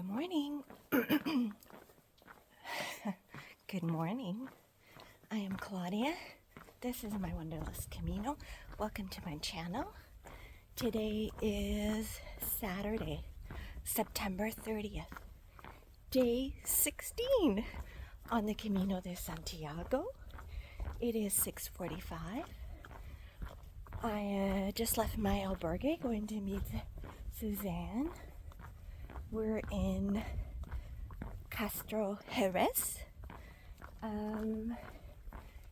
morning. Good morning. I am Claudia. This is my Wanderlust Camino. Welcome to my channel. Today is Saturday, September 30th, day 16 on the Camino De Santiago. It is 6:45. I just left my albergue going to meet Suzanne. We're in Castrojeriz.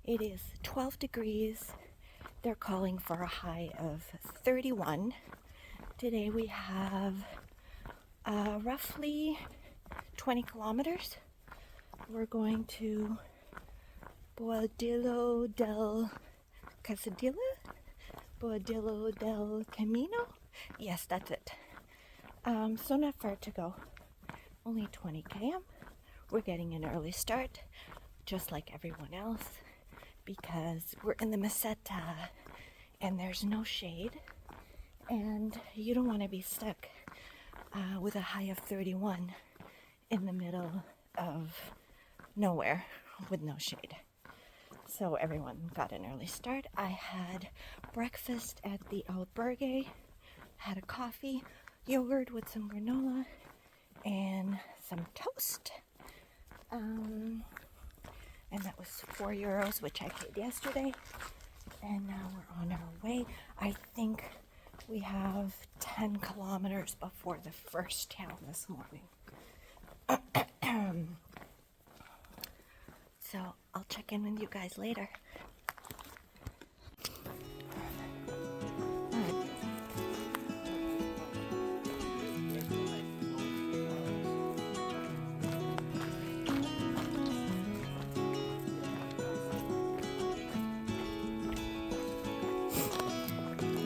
It is 12 degrees. They're calling for a high of 31. Today we have roughly 20 kilometers. We're going to Boadilla del Boadilla del Camino. Yes, that's it. So not far to go. Only 20 km. We're getting an early start, just like everyone else, because we're in the meseta and there's no shade, and you don't want to be stuck with a high of 31 in the middle of nowhere with no shade. So everyone got an early start. I had breakfast at the albergue, had a coffee, yogurt with some granola and some toast. And that was €4, which I paid yesterday. And now we're on our way. I think we have 10 kilometers before the first town this morning. So I'll check in with you guys later.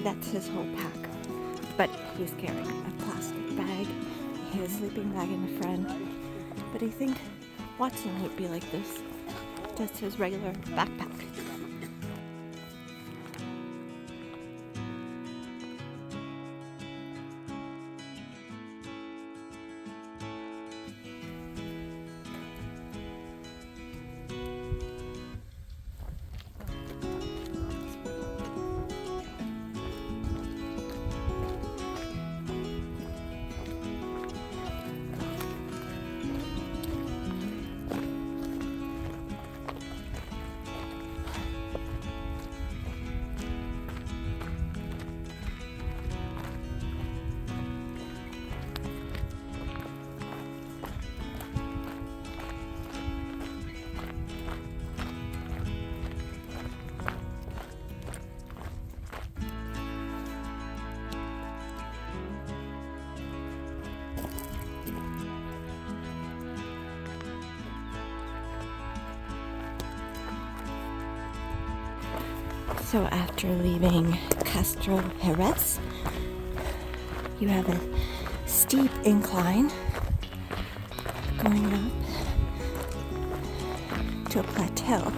That's his whole pack, but he's carrying a plastic bag, his sleeping bag in the front. But I think Watson would be like this, just his regular backpack. So after leaving Castrojeriz, you have a steep incline going up to a plateau,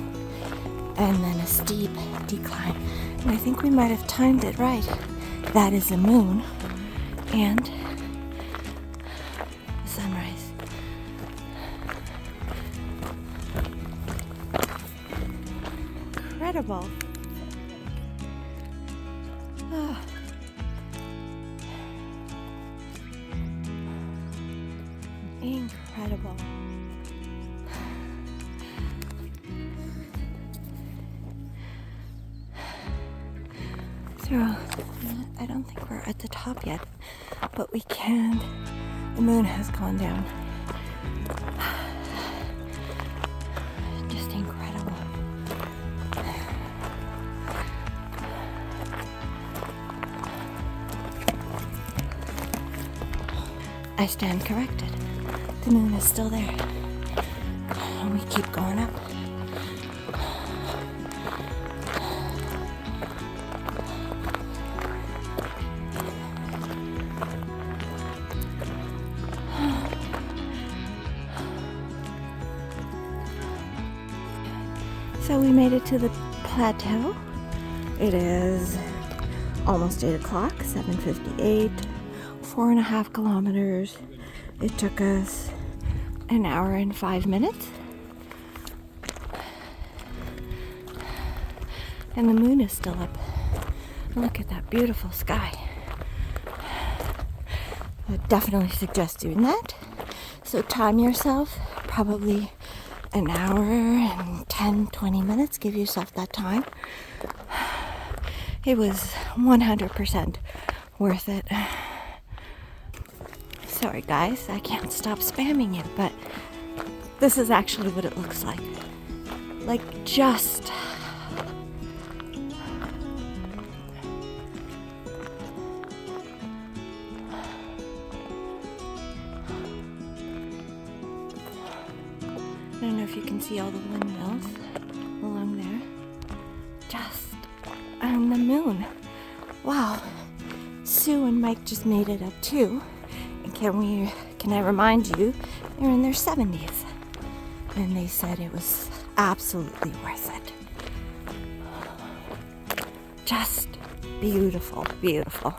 and then a steep decline. And I think we might have timed it right. That is the moon and the sunrise. Incredible. Incredible. So, I don't think we're at the top yet, but we can. The moon has gone down. Just incredible. I stand corrected. The moon is still there. And we keep going up. So we made it to the plateau. It is almost 8 o'clock, 7:58, 4.5 kilometers, It took us an hour and 5 minutes. And the moon is still up. Look at that beautiful sky. I definitely suggest doing that. So time yourself, probably an hour and 10-20 minutes. Give yourself that time. It was 100% worth it. Sorry guys, I can't stop spamming it, but this is actually what it looks like. Like just... I don't know if you can see all the windmills along there. Just on the moon. Wow. Sue and Mike just made it up too. And can I remind you, they're in their 70s. And they said it was absolutely worth it. Just beautiful, beautiful.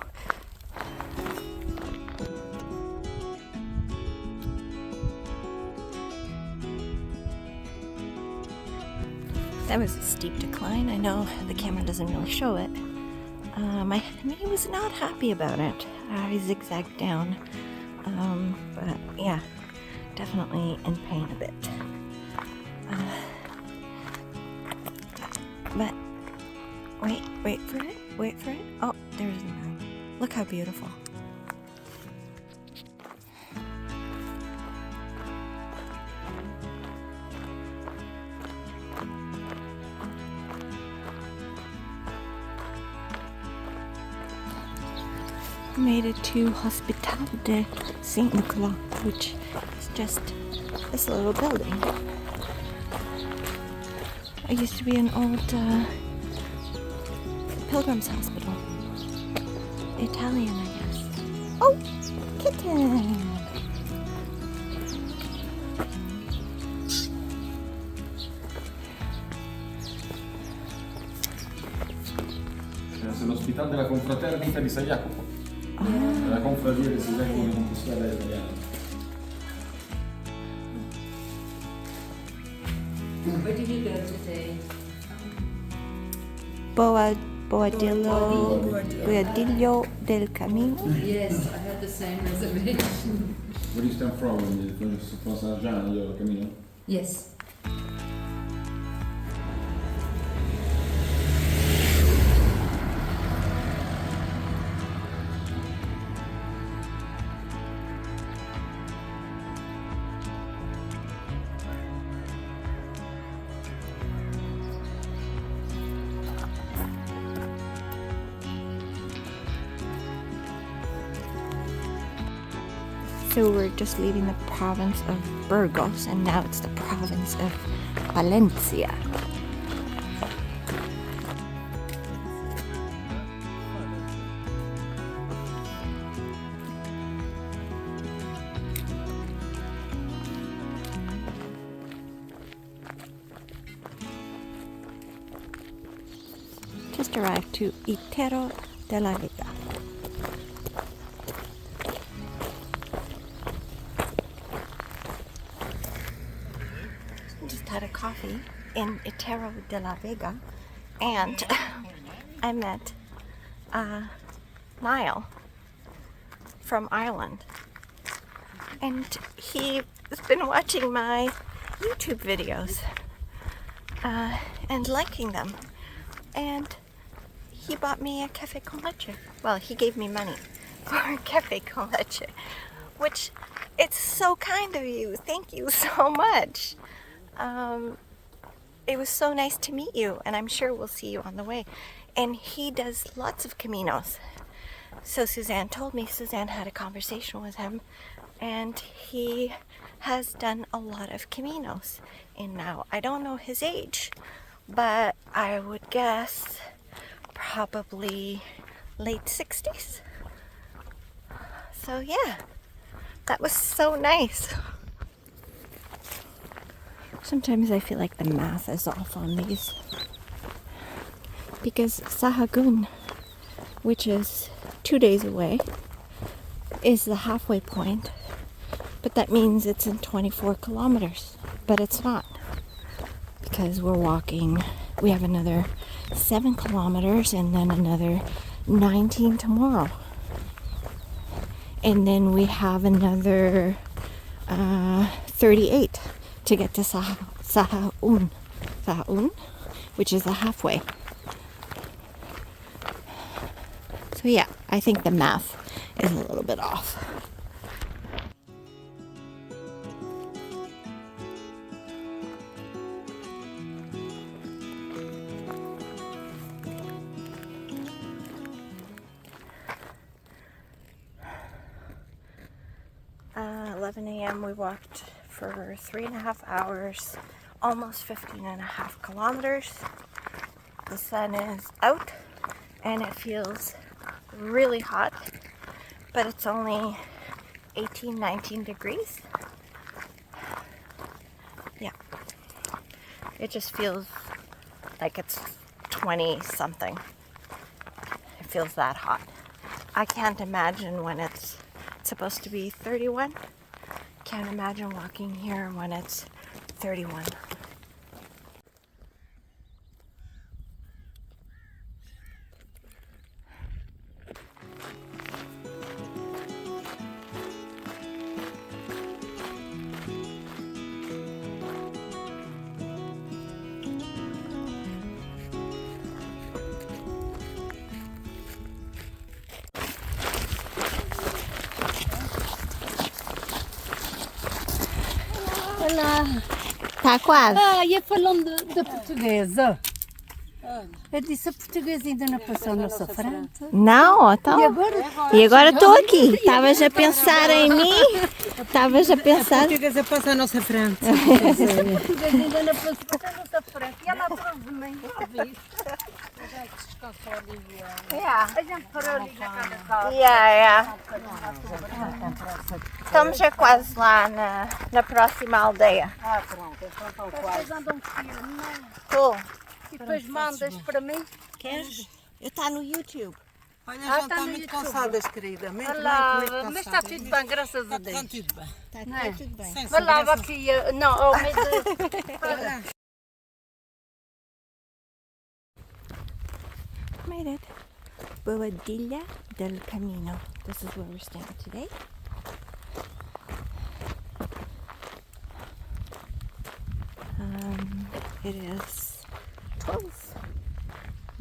That was a steep decline. I know the camera doesn't really show it. He was not happy about it. I zigzagged down. But yeah, definitely in pain a bit. But wait for it. Oh, there's the moon. Look how beautiful. Made it to Hospital de Saint Nicolas, which is just this little building. It used to be an old pilgrim's hospital. Italian, I guess. Oh, kitten! È l'ospitale della confraternita di San Jacopo. La confradia di San Jacopo di Compostela italiana. Where did you go today? Boadilla del Camino. Yes, I had the same reservation. Where do you stand from? From Saint-Jean, del Camino? Yes. So we're just leaving the province of Burgos, and now it's the province of Valencia. Just arrived to Itero de la Vega. Had a coffee in Itero de la Vega, and I met Niall from Ireland, and he's been watching my YouTube videos and liking them, and he bought me a cafe con leche. Well, he gave me money for a cafe con leche, which it's so kind of you. Thank you so much. It was so nice to meet you, and I'm sure we'll see you on the way. And he does lots of caminos. So Suzanne told me, Suzanne had a conversation with him, and he has done a lot of caminos. And now, I don't know his age, but I would guess probably late 60s. So yeah, that was so nice. Sometimes I feel like the math is off on these, because Sahagún, which is 2 days away, is the halfway point But that means it's in 24 kilometers. But it's not. Because we're walking, we have another 7 kilometers and then another 19 tomorrow. And then we have another 38 to get to Sahaun, which is a halfway. So yeah, I think the math is a little bit off. 11 a.m. we walked for 3.5 hours, almost 15.5 kilometers. The sun is out and it feels really hot, but it's only 18, 19 degrees. Yeah, it just feels like it's 20 something. It feels that hot. I can't imagine when it's supposed to be 31. Can't imagine walking here when it's 31. Olá. Tá quase. Ia falando da portuguesa. Eu disse, a portuguesa ainda não passou na nossa frente. Não, então. E agora estou aqui. Estavas a pensar em mim? Estavas a pensar. a portuguesa passa à nossa frente. A portuguesa ainda não passou à nossa frente. E ela atrás de mim. Yeah. A gente parou ali na casa. Yeah. Estamos já quase lá na próxima aldeia. Pronto, então estão quase. Andam firme, Cool. e depois mandas para mim. Queres? Eu está no YouTube. Olha, já está está no muito YouTube. cansadas, querida. Muito Mas está tudo bem, graças a Deus. Está tudo bem. Está tudo bem. Sim, Mas lá aqui, não, ao meio Made it. Boadilla del Camino. This is where we're staying today. It is 12.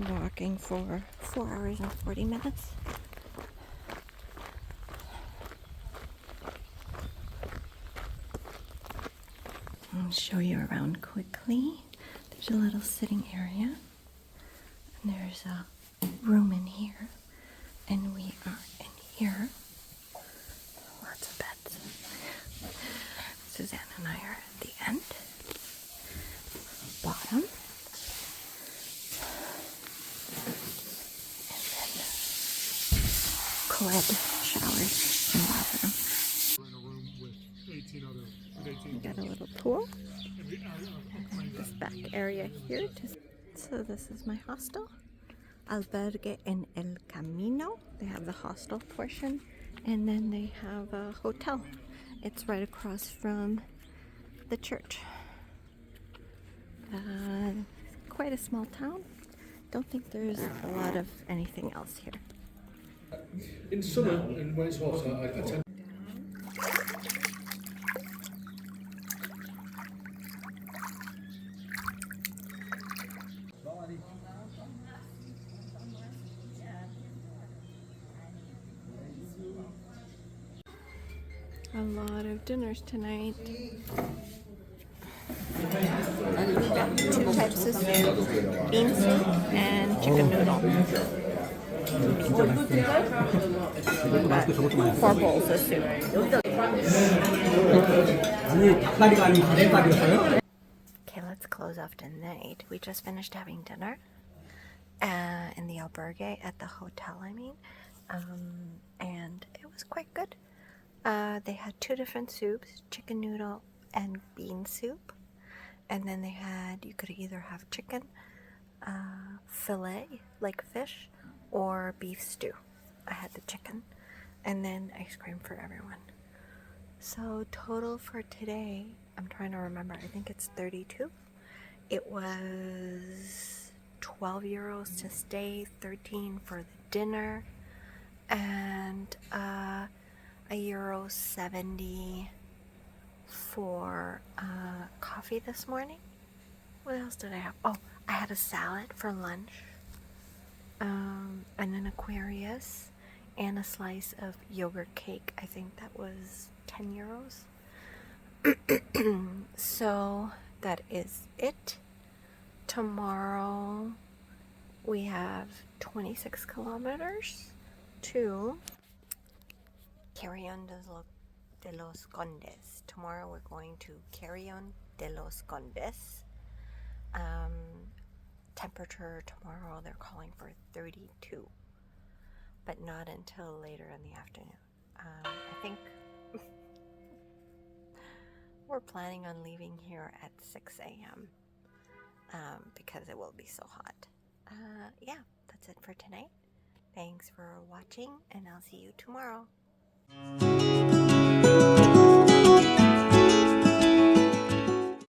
Walking for 4 hours and 40 minutes. I'll show you around quickly. There's a little sitting area. And there's a room in here. And we are in here. Lots of beds. Suzanne and I are at the end. Bottom. And then co-ed showers and bathroom. We got a little pool. And this back area here. So this is my hostel. Albergue en el Camino. They have the hostel portion. And then they have a hotel. It's right across from the church. Quite a small town. Don't think there's a lot of anything else here. In summer, and when it's hot, I tend. A lot of dinners tonight. Two types of soup, bean soup and chicken noodle. 4 bowls of soup. Okay, let's close off tonight. We just finished having dinner in the albergue at the hotel, and it was quite good. They had 2 different soups, chicken noodle and bean soup. And then they had, you could either have chicken, filet, like fish, or beef stew. I had the chicken. And then ice cream for everyone. So total for today, I'm trying to remember, I think it's 32. It was 12 euros to stay, 13 for the dinner, and €1.70 for coffee this morning. What else did I have? Oh, I had a salad for lunch, and an Aquarius, and a slice of yogurt cake. I think that was 10 euros. So that is it. Tomorrow we have 26 kilometers to Carrion de los Condes. Tomorrow we're going to Carrion de los Condes. Temperature tomorrow they're calling for 32, but not until later in the afternoon. I think we're planning on leaving here at 6 a.m. Because it will be so hot. Yeah, that's it for tonight. Thanks for watching, and I'll see you tomorrow.